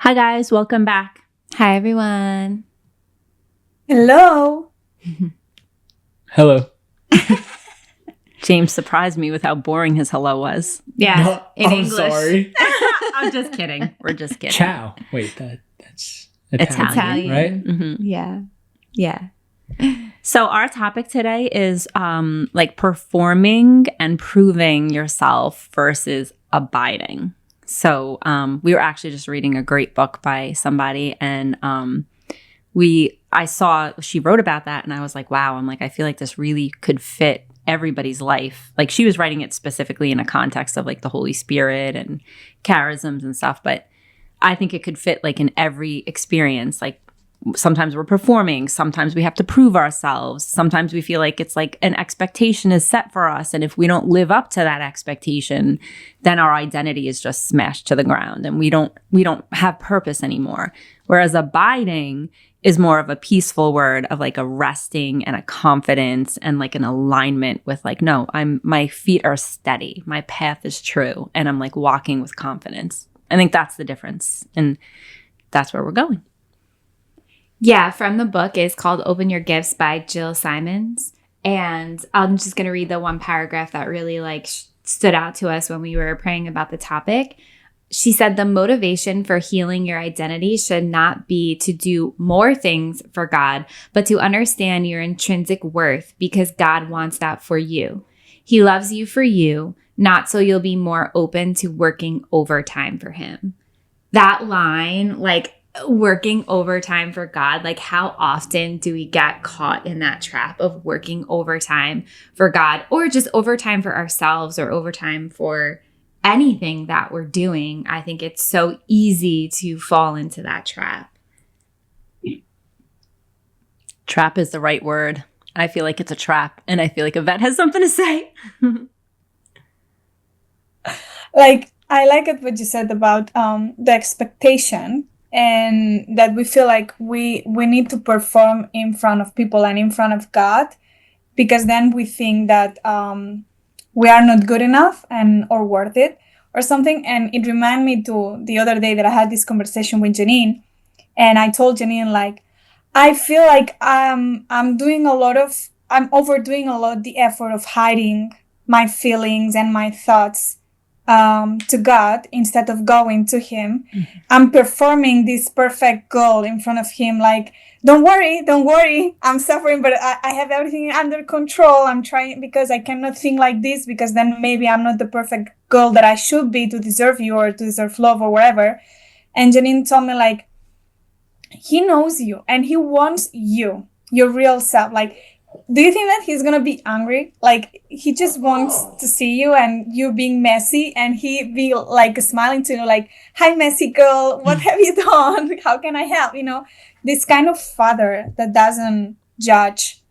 Hi guys, welcome back. Hi, everyone. Hello. Hello. James surprised me with how boring his hello was. Yeah, No, in I'm English. sorry. I'm just kidding. We're just kidding. Ciao. Wait, that's Italian, Italian. right? Mhm. Yeah. So our topic today is like performing and proving yourself versus abiding. So we were actually just reading a great book by somebody, and I saw she wrote about that, and I was like, wow. I'm like, I feel like this really could fit everybody's life. Like she was writing it specifically in a context of like the Holy Spirit and charisms and stuff, but I think it could fit like in every experience. Like sometimes we're performing, sometimes we have to prove ourselves, sometimes we feel like it's like an expectation is set for us, and if we don't live up to that expectation, then our identity is just smashed to the ground and we don't have purpose anymore. Whereas abiding is more of a peaceful word of like a resting and a confidence and like an alignment with like, no, my feet are steady, my path is true, and I'm like walking with confidence. I think that's the difference, and that's where we're going. Yeah, from the book is called Open Your Gifts by Jill Simons. And I'm just going to read the one paragraph that really stood out to us when we were praying about the topic. She said, the motivation for healing your identity should not be to do more things for God, but to understand your intrinsic worth, because God wants that for you. He loves you for you, not so you'll be more open to working overtime for him. That line, working overtime for God, how often do we get caught in that trap of working overtime for God, or just overtime for ourselves, or overtime for anything that we're doing? I think it's so easy to fall into that trap. Trap is the right word. I feel like it's a trap, and I feel like Yvette has something to say. I like it what you said about the expectation, and that we feel like we need to perform in front of people and in front of God, because then we think that we are not good enough or worth it or something. And it reminded me to the other day that I had this conversation with Janine, and I told Janine, I feel like I'm overdoing a lot the effort of hiding my feelings and my thoughts to God instead of going to him. Mm-hmm. I'm performing this perfect goal in front of him. Don't worry. I'm suffering, but I have everything under control. I'm trying, because I cannot think like this, because then maybe I'm not the perfect girl that I should be to deserve you or to deserve love or whatever. And Janine told me, he knows you and he wants you, your real self. Do you think that he's gonna be angry? He just wants to see you and you being messy, and he be smiling to you, hi, messy girl, what have you done? How can I help? This kind of father that doesn't judge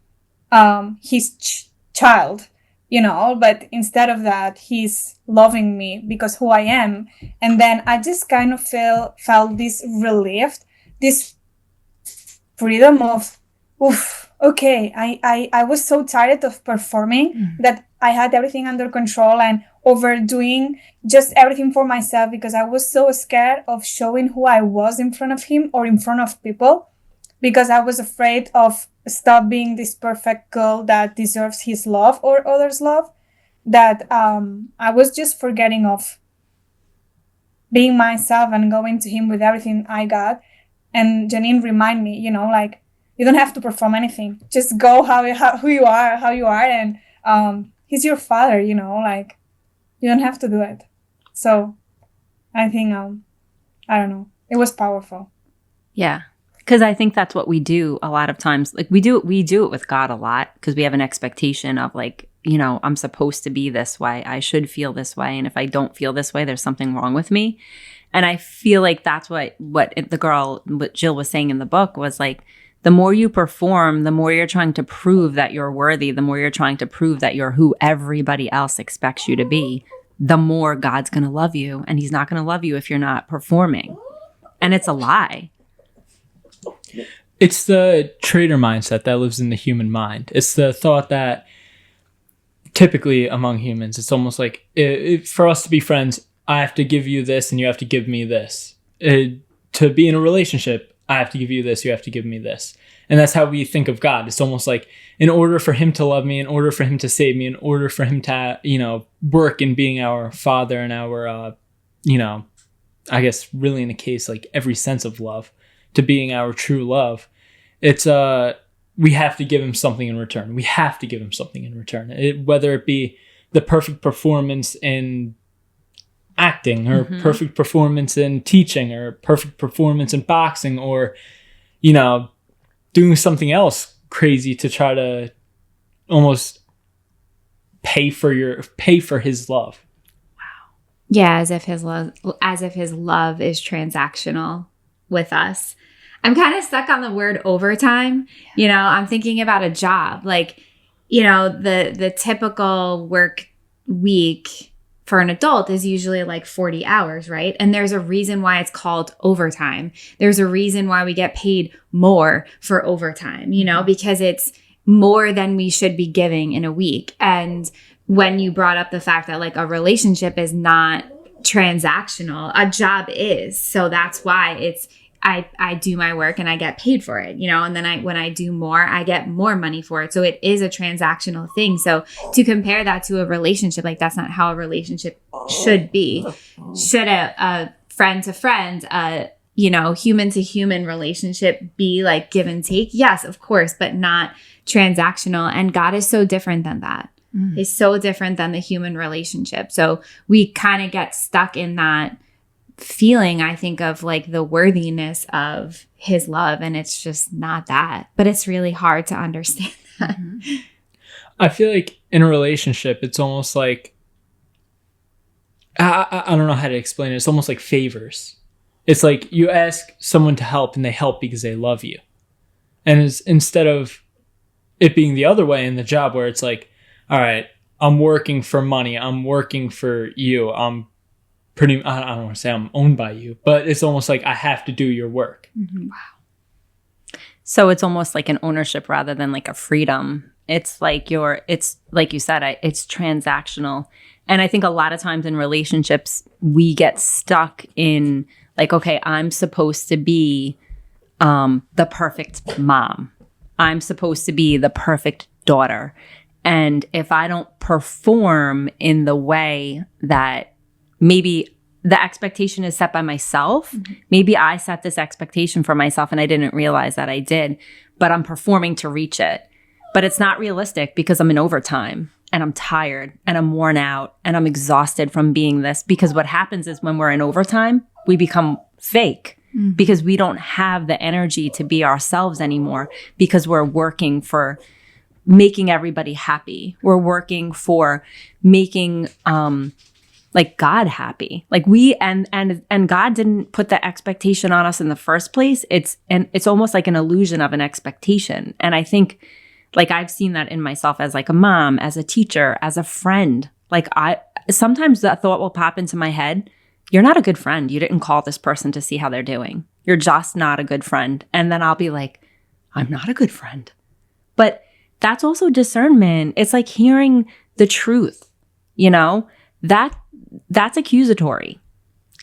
his child, but instead of that, he's loving me because who I am. And then I just kind of felt this relief, this freedom of, oof, okay, I was so tired of performing that I had everything under control and overdoing just everything for myself, because I was so scared of showing who I was in front of him or in front of people, because I was afraid of stop being this perfect girl that deserves his love or others' love, that I was just forgetting of being myself and going to him with everything I got. And Janine reminded me, you don't have to perform anything. Just go how you are, and he's your father, you don't have to do it. So I think I don't know. It was powerful. Yeah. Because I think that's what we do a lot of times. We do it with God a lot, because we have an expectation of I'm supposed to be this way. I should feel this way. And if I don't feel this way, there's something wrong with me. And I feel like that's what Jill was saying in the book was the more you perform, the more you're trying to prove that you're worthy, the more you're trying to prove that you're who everybody else expects you to be, the more God's going to love you. And he's not going to love you if you're not performing. And it's a lie. It's the traitor mindset that lives in the human mind. It's the thought that typically among humans, it's almost like for us to be friends, I have to give you this and you have to give me this. to be in a relationship, I have to give you this, you have to give me this. And that's how we think of God. It's almost like in order for him to love me, in order for him to save me, in order for him to, work in being our father and our, I guess really in a case like every sense of love, to being our true love, it's we have to give him something in return. We have to give him something in return. Whether it be the perfect performance in acting or perfect performance in teaching or perfect performance in boxing or, doing something else crazy to try to almost pay for his love. Yeah, as if his love is transactional with us. I'm kind of stuck on the word overtime. I'm thinking about a job. Like, the typical work week for an adult is usually like 40 hours, right? And there's a reason why it's called overtime. There's a reason why we get paid more for overtime, because it's more than we should be giving in a week. And when you brought up the fact that like a relationship is not transactional, a job is. So that's why it's I do my work and I get paid for it, and then when I do more, I get more money for it. So it is a transactional thing. So to compare that to a relationship, like that's not how a relationship should be. Should a friend to friend, human to human relationship be like give and take? Yes, of course, but not transactional. And God is so different than that. He's so different than the human relationship. So we kind of get stuck in that feeling, I think, of like the worthiness of his love, and it's just not that. But it's really hard to understand that. I feel like in a relationship, it's almost like I don't know how to explain it. It's almost like favors. It's like you ask someone to help and they help because they love you. And it's, instead of it being the other way in the job where it's like, all right, I'm working for money, I'm working for you, I don't want to say I'm owned by you, but it's almost like I have to do your work. Wow. So it's almost like an ownership rather than like a freedom. It's like it's like you said, it's transactional. And I think a lot of times in relationships, we get stuck in like, okay, I'm supposed to be the perfect mom. I'm supposed to be the perfect daughter. And if I don't perform in the way that maybe the expectation is set by myself. Maybe I set this expectation for myself and I didn't realize that I did, but I'm performing to reach it. But it's not realistic because I'm in overtime and I'm tired and I'm worn out and I'm exhausted from being this. Because what happens is when we're in overtime, we become fake because we don't have the energy to be ourselves anymore because we're working for making everybody happy. We're working for making like God happy. Like we and God didn't put the expectation on us in the first place. It's almost like an illusion of an expectation. And I think like I've seen that in myself as like a mom, as a teacher, as a friend. Like sometimes that thought will pop into my head. You're not a good friend. You didn't call this person to see how they're doing. You're just not a good friend. And then I'll be like, I'm not a good friend. But that's also discernment. It's like hearing the truth, that's accusatory.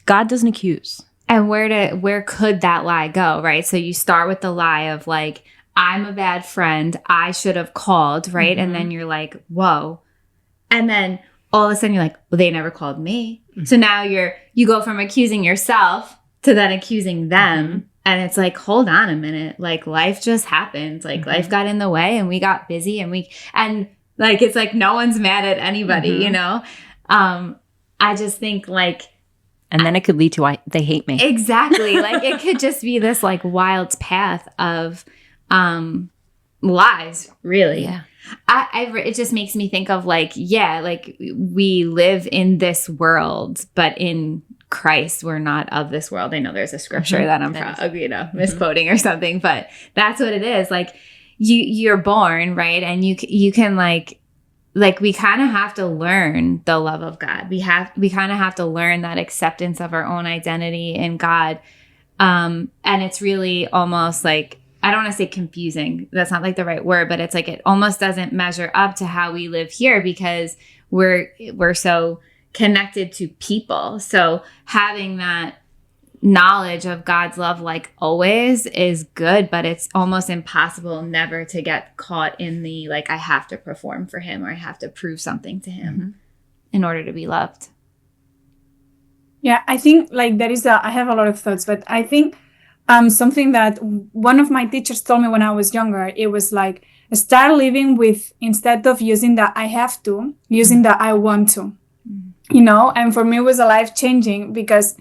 God doesn't accuse. And where could that lie go, right? So you start with the lie of like, I'm a bad friend. I should have called, right? And then you're like, whoa. And then all of a sudden you're like, well, they never called me. So now you go from accusing yourself to then accusing them. And it's like, hold on a minute. Like life just happened. Like life got in the way and we got busy and like, it's like no one's mad at anybody, I just think like. And then it could lead to they hate me. Exactly. Like it could just be this like wild path of lies, really. Yeah. It just makes me think of like, like we live in this world, but in Christ, we're not of this world. I know there's a scripture that I'm misquoting or something, but that's what it is. Like you're born, right? And you can like we kind of have to learn the love of God. We kind of have to learn that acceptance of our own identity in God. And it's really almost like, I don't want to say confusing. That's not like the right word, but it's like it almost doesn't measure up to how we live here because we're so connected to people. So having that knowledge of God's love, like always, is good, but it's almost impossible never to get caught in the, like, I have to perform for him or I have to prove something to him in order to be loved. Yeah, I think like I have a lot of thoughts, but I think something that one of my teachers told me when I was younger, it was like, start living with, instead of using the I have to, using the I want to, you know? And for me, it was a life changing because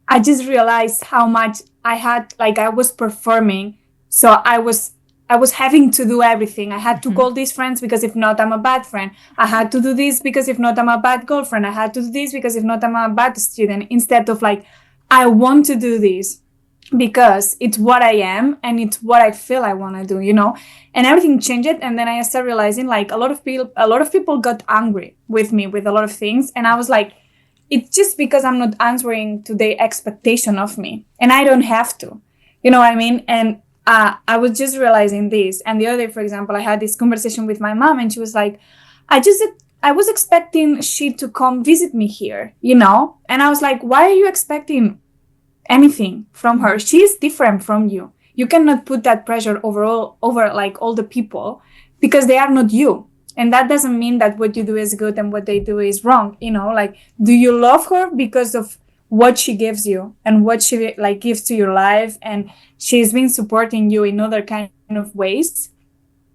I just realized how much I had, like I was performing. So I was having to do everything. I had to call these friends because if not, I'm a bad friend. I had to do this because if not, I'm a bad girlfriend. I had to do this because if not, I'm a bad student. Instead of like, I want to do this because it's what I am and it's what I feel I want to do, you know? And everything changed. And then I started realizing like a lot of people got angry with me with a lot of things. And I was like, it's just because I'm not answering to their expectation of me. And I don't have to, you know what I mean? And I was just realizing this. And the other day, for example, I had this conversation with my mom and she was like, I was expecting she to come visit me here, you know? And I was like, why are you expecting anything from her? She is different from you. You cannot put that pressure over like all the people because they are not you. And that doesn't mean that what you do is good and what they do is wrong. You know, like, do you love her because of what she gives you and what she like gives to your life? And she's been supporting you in other kind of ways.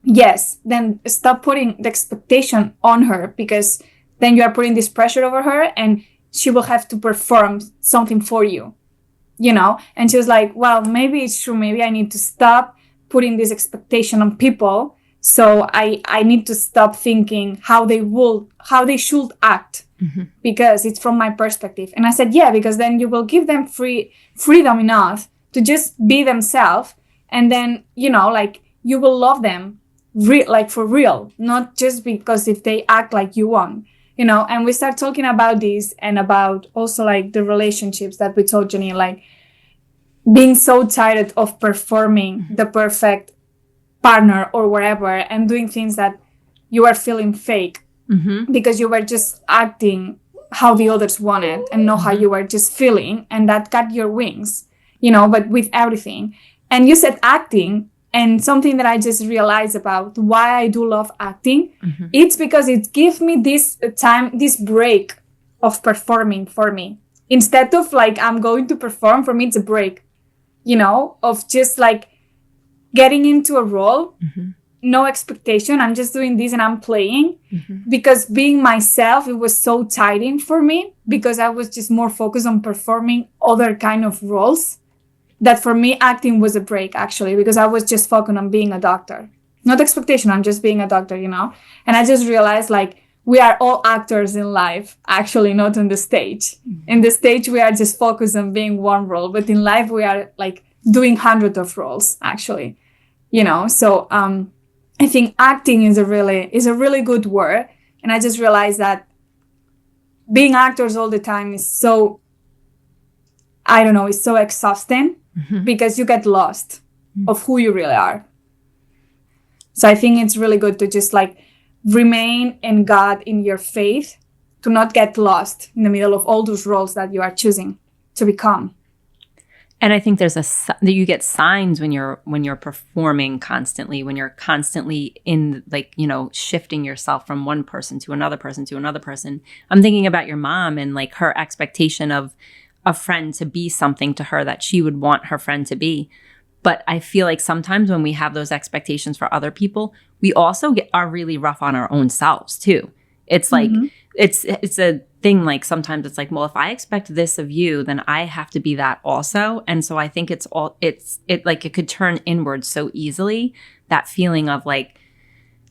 Yes. Then stop putting the expectation on her because then you are putting this pressure over her and she will have to perform something for you, you know? And she was like, well, maybe it's true. Maybe I need to stop putting this expectation on people. So I need to stop thinking how they should act because it's from my perspective. And I said, yeah, because then you will give them freedom enough to just be themselves. And then, you know, like you will love them like for real, not just because if they act like you want, you know. And we start talking about this and about also like the relationships that we told Jenny, like being so tired of performing the perfect partner or wherever and doing things that you are feeling fake because you were just acting how the others wanted and not how you were just feeling, and that cut your wings, you know. But with everything, and you said acting, and something that I just realized about why I do love acting, it's because it gives me this time, this break of performing for me. Instead of like I'm going to perform, for me it's a break, you know, of just like getting into a role, no expectation. I'm just doing this and I'm playing because being myself, it was so tiring for me because I was just more focused on performing other kind of roles that for me, acting was a break actually, because I was just focused on being a doctor, not expectation. I'm just being a doctor, you know? And I just realized like we are all actors in life, actually, not on the stage. In the stage, we are just focused on being one role, but in life, we are like doing hundreds of roles actually. You know, so I think acting is a really good word. And I just realized that being actors all the time is so, I don't know, it's so exhausting because you get lost of who you really are. So I think it's really good to just like remain in God, in your faith, to not get lost in the middle of all those roles that you are choosing to become. And I think you get signs when you're performing constantly, when you're constantly in like, you know, shifting yourself from one person to another person to another person. I'm thinking about your mom and like her expectation of a friend to be something to her that she would want her friend to be. But I feel like sometimes when we have those expectations for other people, we also are really rough on our own selves too. It's like, it's a thing, like sometimes it's like, well, if I expect this of you, then I have to be that also. And so I think it could turn inward so easily, that feeling of like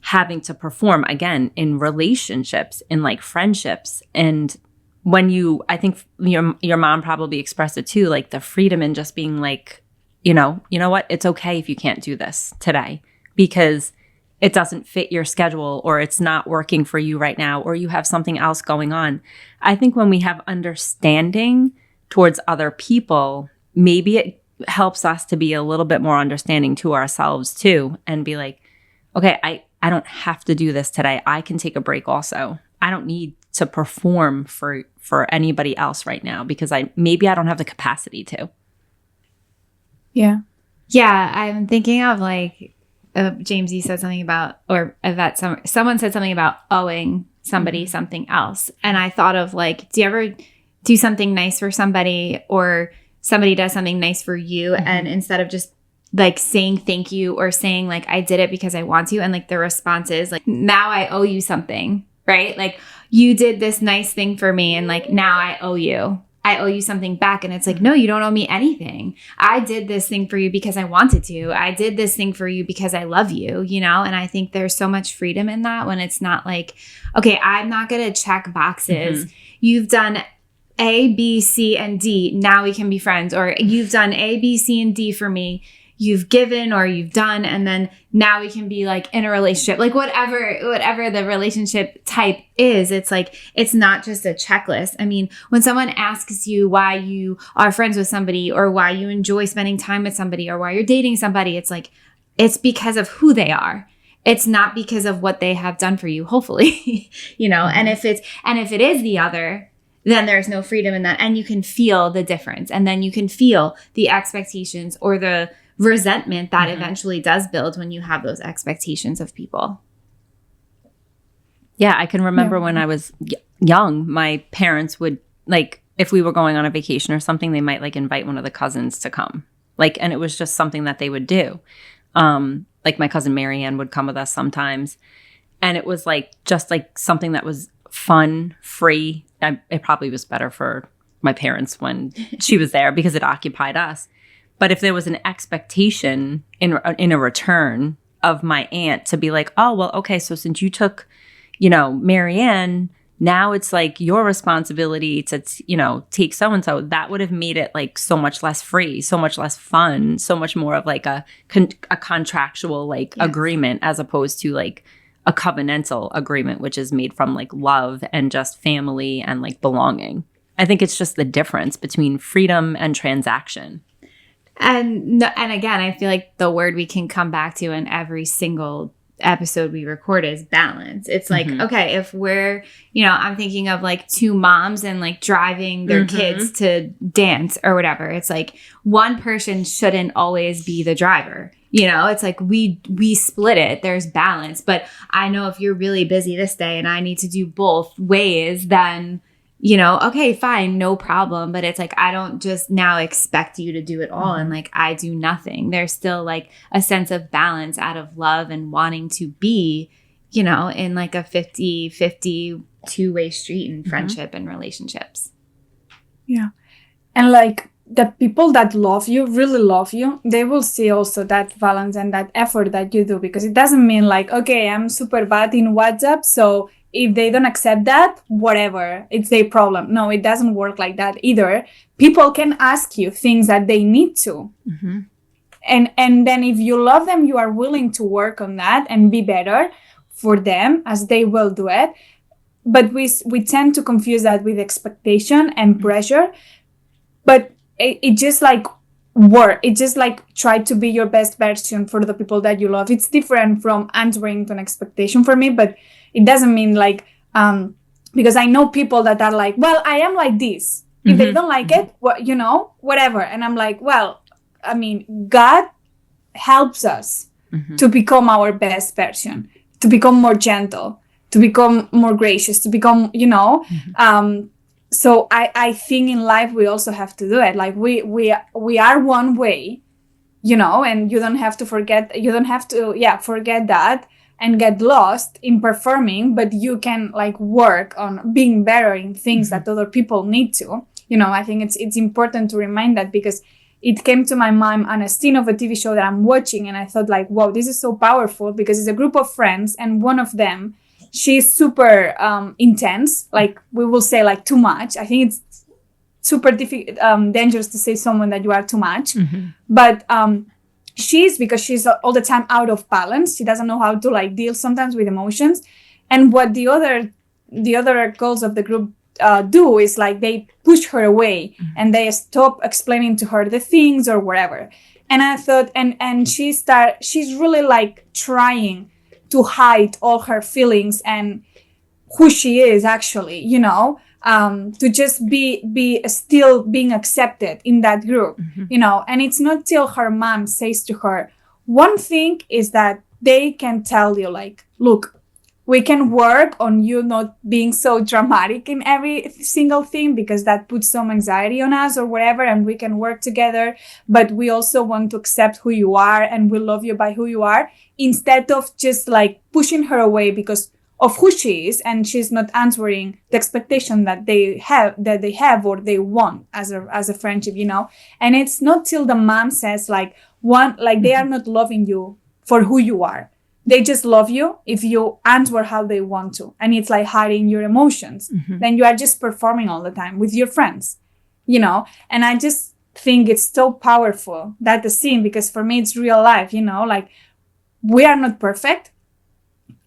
having to perform again in relationships, in like friendships. And when I think your mom probably expressed it too, like the freedom in just being like, you know what, it's okay if you can't do this today because it doesn't fit your schedule or it's not working for you right now or you have something else going on. I think when we have understanding towards other people, maybe it helps us to be a little bit more understanding to ourselves too and be like, okay, I don't have to do this today. I can take a break also. I don't need to perform for anybody else right now because I don't have the capacity to. Yeah. Yeah, I'm thinking of like James, you said something about, or Yvette, someone said something about owing somebody something else. And I thought of like, do you ever do something nice for somebody or somebody does something nice for you and instead of just like saying thank you or saying like, I did it because I want to. And like the response is like, now I owe you something, right? Like you did this nice thing for me and like, now I owe you something back. And it's like, no, you don't owe me anything. I did this thing for you because I wanted to. I did this thing for you because I love you, you know? And I think there's so much freedom in that when it's not like, okay, I'm not going to check boxes. You've done A, B, C, and D. Now we can be friends. Or you've done A, B, C, and D for me. You've given or you've done, and then now we can be like in a relationship, like whatever the relationship type is. It's like, it's not just a checklist. I mean, when someone asks you why you are friends with somebody or why you enjoy spending time with somebody or why you're dating somebody, it's like, it's because of who they are. It's not because of what they have done for you, hopefully, you know, and if it is the other, then there's no freedom in that. And you can feel the difference. And then you can feel the expectations or the resentment that eventually does build when you have those expectations of people. Yeah, I can remember when I was young, my parents would like, if we were going on a vacation or something, they might like invite one of the cousins to come. Like, and it was just something that they would do. Like my cousin Marianne would come with us sometimes. And it was like, just like something that was fun, free. It probably was better for my parents when she was there because it occupied us. But if there was an expectation in a return of my aunt to be like, oh, well, okay, so since you took, you know, Marianne, now it's like your responsibility to, you know, take so-and-so, that would have made it like so much less free, so much less fun, so much more of like a contractual like agreement as opposed to like a covenantal agreement, which is made from like love and just family and like belonging. I think it's just the difference between freedom and transaction. And again, I feel like the word we can come back to in every single episode we record is balance. It's like, okay, if we're, you know, I'm thinking of like two moms and like driving their kids to dance or whatever. It's like one person shouldn't always be the driver. You know, it's like we split it. There's balance. But I know if you're really busy this day and I need to do both ways, then you know, okay, fine, no problem. But it's like, I don't just now expect you to do it all and like I do nothing. There's still like a sense of balance out of love and wanting to be, you know, in like a 50-50 two-way street in friendship and relationships. Yeah. And like the people that love you, really love you, they will see also that balance and that effort that you do, because it doesn't mean like, okay, I'm super bad in WhatsApp, so if they don't accept that, whatever, it's their problem. No, it doesn't work like that either. People can ask you things that they need to. And then if you love them, you are willing to work on that and be better for them as they will do it. But we tend to confuse that with expectation and pressure. But it just like work. It just like try to be your best version for the people that you love. It's different from answering to an expectation for me, but it doesn't mean like, because I know people that are like, well, I am like this. If they don't like it, well, you know, whatever. And I'm like, well, I mean, God helps us to become our best version, to become more gentle, to become more gracious, to become, you know, so I think in life we also have to do it. Like we are one way, you know, and you don't have to forget that and get lost in performing, but you can like work on being better in things that other people need to. You know, I think it's important to remind that, because it came to my mind on a scene of a TV show that I'm watching, and I thought like, wow, this is so powerful, because it's a group of friends, and one of them, she's super intense, like we will say like too much. I think it's super dangerous to say someone that you are too much, but because she's all the time out of balance. She doesn't know how to like deal sometimes with emotions. And what the other girls of the group do is like they push her away and they stop explaining to her the things or whatever. And I thought, and she's really like trying to hide all her feelings, and who she is actually, you know, to just be still being accepted in that group, you know. And it's not till her mom says to her, one thing is that they can tell you, like, look, we can work on you not being so dramatic in every single thing, because that puts some anxiety on us or whatever, and we can work together. But we also want to accept who you are, and we love you by who you are, instead of just like pushing her away because of who she is, and she's not answering the expectation that they have or they want as a friendship, you know. And it's not till the mom says like they are not loving you for who you are. They just love you if you answer how they want to. And it's like hiding your emotions. Then you are just performing all the time with your friends, you know. And I just think it's so powerful, that the scene, because for me it's real life, you know, like we are not perfect,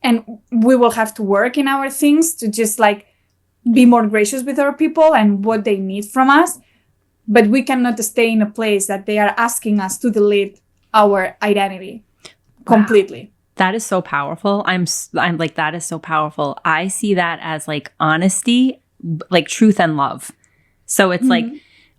and we will have to work in our things to just like be more gracious with our people and what they need from us. But we cannot stay in a place that they are asking us to delete our identity completely. That is so powerful. I'm like, that is so powerful. I see that as like honesty, like truth and love. So it's like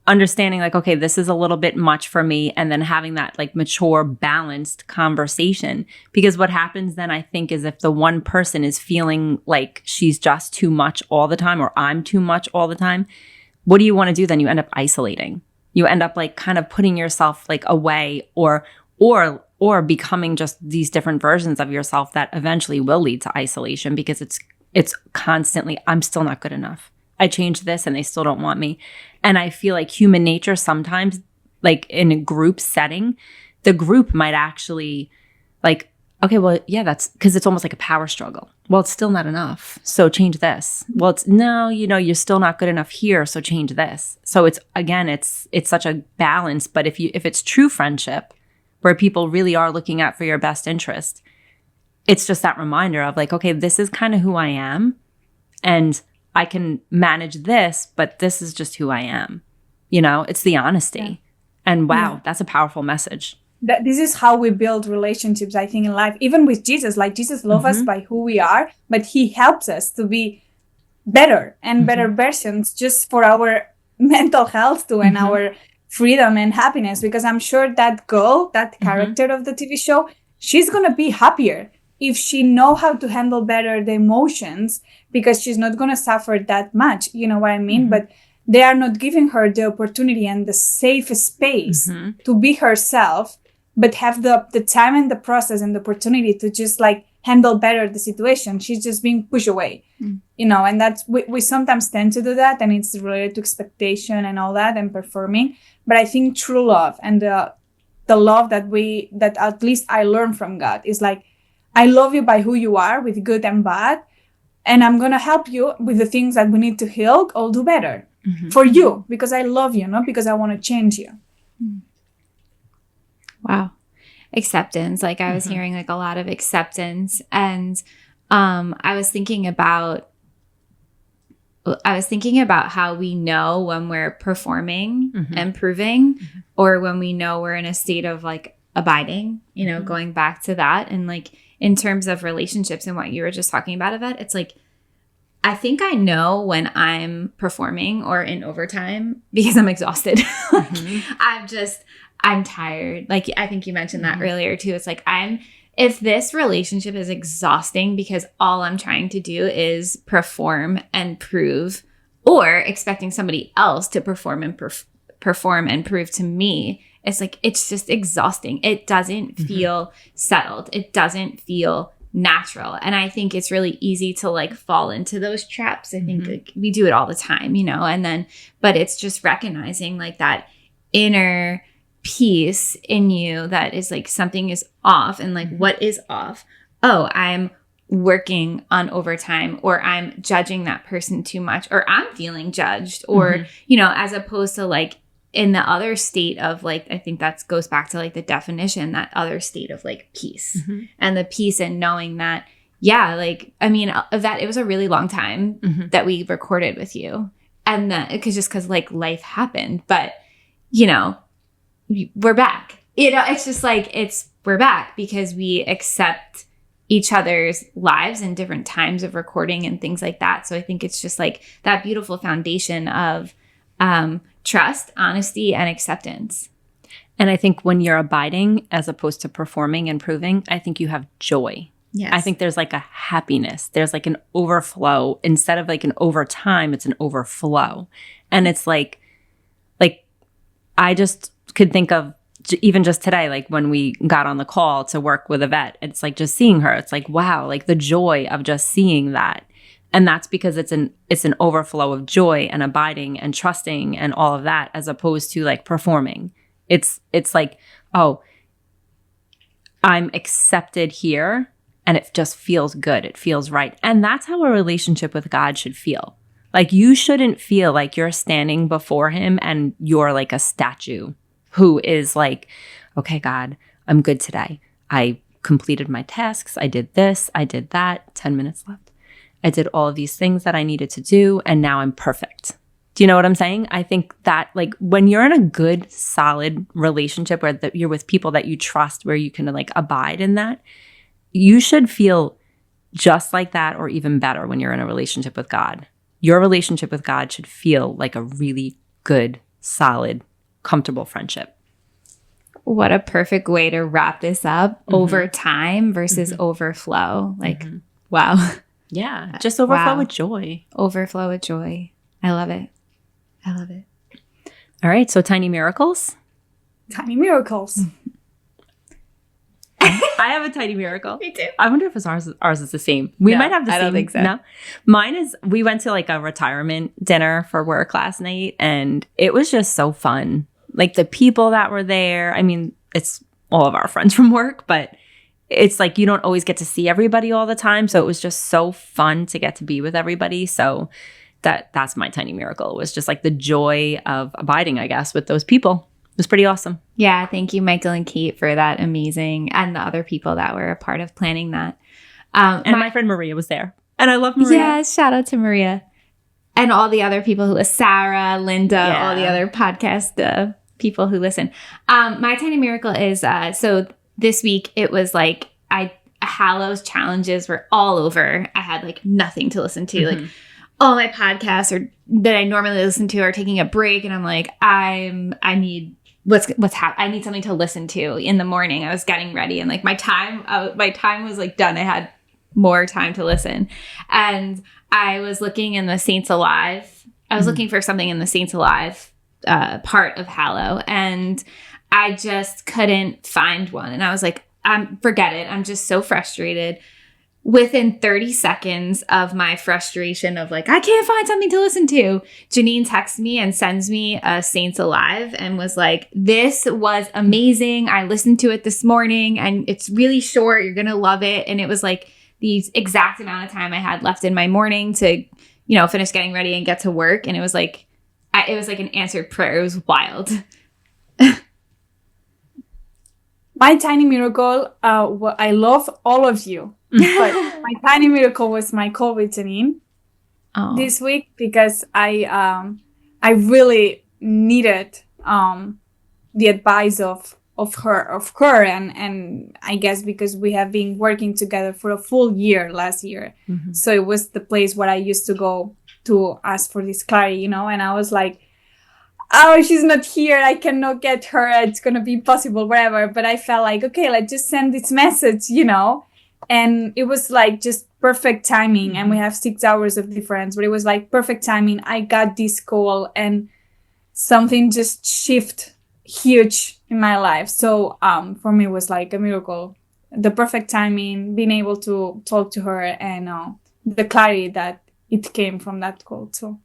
understanding like, okay, this is a little bit much for me. And then having that like mature, balanced conversation. Because what happens then, I think, is if the one person is feeling like she's just too much all the time, or I'm too much all the time, what do you want to do then? You end up isolating. You end up like kind of putting yourself like away, or becoming just these different versions of yourself that eventually will lead to isolation, because it's constantly, I'm still not good enough. I changed this and they still don't want me. And I feel like human nature sometimes, like in a group setting, the group might actually like, okay, well, yeah, that's because it's almost like a power struggle. Well, it's still not enough, so change this. Well, it's no, you know, you're still not good enough here, so change this. So it's such a balance. But if it's true friendship, where people really are looking out for your best interest, it's just that reminder of like, okay, this is kind of who I am, and I can manage this, but this is just who I am. You know, it's the honesty. Yeah. And wow, that's a powerful message. This is how we build relationships, I think, in life. Even with Jesus, like Jesus loves us by who we are, but he helps us to be better and better versions just for our mental health too, and our freedom and happiness. Because I'm sure that girl, that character of the TV show, she's going to be happier if she know how to handle better the emotions, because she's not going to suffer that much. You know what I mean? But they are not giving her the opportunity and the safe space to be herself, but have the time and the process and the opportunity to just like handle better the situation. She's just being pushed away, you know, and that's, we sometimes tend to do that, and it's related to expectation and all that and performing. But I think true love and the love that at least I learned from God is like, I love you by who you are, with good and bad, and I'm going to help you with the things that we need to heal or do better for you, because I love you, not because I want to change you. Wow. Acceptance. Like I was hearing like a lot of acceptance, and I was thinking about how we know when we're performing and proving, or when we know we're in a state of like abiding, you know, going back to that. And like in terms of relationships and what you were just talking about, Yvette, it's like, I think I know when I'm performing or in overtime because I'm exhausted. I'm tired. Like, I think you mentioned that earlier too. It's like, if this relationship is exhausting because all I'm trying to do is perform and prove, or expecting somebody else to perform and prove to me, it's like, it's just exhausting. It doesn't feel settled. It doesn't feel natural. And I think it's really easy to like fall into those traps. I think like, we do it all the time, you know, but it's just recognizing like that inner piece in you that is like something is off, and like what is off? Oh, I'm working on overtime, or I'm judging that person too much, or I'm feeling judged, or you know, as opposed to like in the other state of like, I think that goes back to like the definition, that other state of like peace, and the peace in knowing that, yeah, like, I mean, that it was a really long time that we recorded with you, and that because like life happened, but you know, we're back. You know, it's just like, we're back because we accept each other's lives in different times of recording and things like that. So I think it's just like that beautiful foundation of trust, honesty, and acceptance. And I think when you're abiding as opposed to performing and proving, I think you have joy. Yes. I think there's like a happiness. There's like an overflow. Instead of like an overtime, it's an overflow. And it's like I just could think of even just today, like when we got on the call to work with a vet, it's like just seeing her. It's like, wow, like the joy of just seeing that. And that's because it's an overflow of joy and abiding and trusting and all of that, as opposed to like performing. It's like, oh, I'm accepted here and it just feels good. It feels right. And that's how a relationship with God should feel. Like you shouldn't feel like you're standing before him and you're like a statue who is like, okay, God, I'm good today. I completed my tasks. I did this. I did that. 10 minutes left. I did all of these things that I needed to do. And now I'm perfect. Do you know what I'm saying? I think that like when you're in a good, solid relationship where you're with people that you trust, where you can like abide in that, you should feel just like that or even better when you're in a relationship with God. Your relationship with God should feel like a really good, solid, comfortable friendship. What a perfect way to wrap this up. Over time versus overflow. Like, wow. Yeah. Just overflow with joy. Overflow with joy. I love it. I love it. All right. So tiny miracles. Tiny miracles. I have a tiny miracle. Me too. I wonder if it's ours is the same. We No, might have the I same. don't think so. No. Mine is, we went to like a retirement dinner for work last night and it was just so fun. Like the people that were there, I mean, it's all of our friends from work, but it's like you don't always get to see everybody all the time. So it was just so fun to get to be with everybody. So that's my tiny miracle. It was just like the joy of abiding, I guess, with those people. It was pretty awesome. Yeah, thank you, Michael and Kate, for that amazing, and the other people that were a part of planning that. And my friend Maria was there. And I love Maria. Yeah, shout out to Maria. And all the other people who, Sarah, Linda, all the other podcast people who listen. My tiny miracle is, so this week it was like, Hallow's challenges were all over. I had like nothing to listen to. Like all my podcasts that I normally listen to are taking a break. And I'm like, I need I need something to listen to in the morning. I was getting ready and like my time was like done. I had more time to listen. And I was looking in the Saints Alive. I was looking for something in the Saints Alive part of Hallow. And I just couldn't find one. And I was like, forget it. I'm just so frustrated. Within 30 seconds of my frustration of like, I can't find something to listen to, Janine texts me and sends me a Saints Alive and was like, this was amazing. I listened to it this morning and it's really short. You're going to love it. And it was like the exact amount of time I had left in my morning to, finish getting ready and get to work. And it was like, an answered prayer. It was wild. My tiny miracle, I love all of you. But my tiny miracle was my call with Janine this week because I really needed the advice of her and I guess because we have been working together for a full year last year. So it was the place where I used to go to ask for this clarity, and I was like, oh, she's not here. I cannot get her. It's going to be impossible, whatever. But I felt like, okay, let's just send this message, And it was like just perfect timing. And we have 6 hours of difference, but it was like perfect timing. I got this call and something just shift huge in my life. So for me, it was like a miracle. The perfect timing, being able to talk to her and the clarity that it came from that call. So.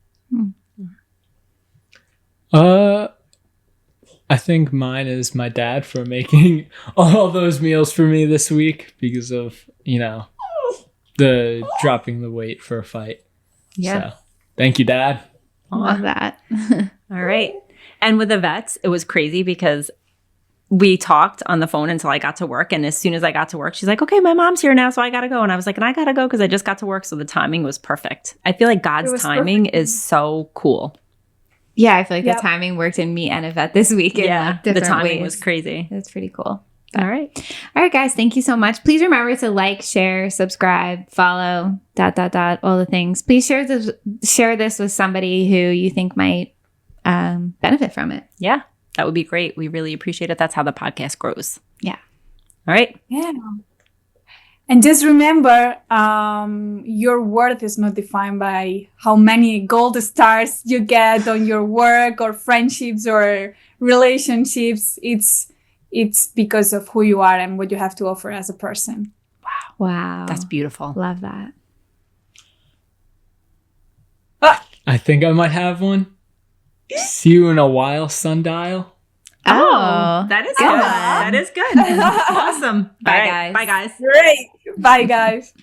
I think mine is my dad for making all those meals for me this week because of, the dropping the weight for a fight. Yeah. So, thank you, Dad. Love that. All right. And with the vets, it was crazy because we talked on the phone until I got to work. And as soon as I got to work, she's like, okay, my mom's here now, so I got to go. And I was like, and I got to go because I just got to work. So the timing was perfect. I feel like God's timing is so cool. Yeah, I feel like the timing worked in me and Yvette this week. Yeah, in the timing ways. was crazy. It's pretty cool. All right, guys. Thank you so much. Please remember to like, share, subscribe, follow, ... all the things. Please share this with somebody who you think might benefit from it. Yeah, that would be great. We really appreciate it. That's how the podcast grows. Yeah. All right. Yeah. And just remember, your worth is not defined by how many gold stars you get on your work or friendships or relationships. It's because of who you are and what you have to offer as a person. Wow. That's beautiful. Love that. I think I might have one. See you in a while, sundial. Oh, that is good. That is good. Awesome. Bye, All right. guys. Bye, guys. Great. Bye, guys.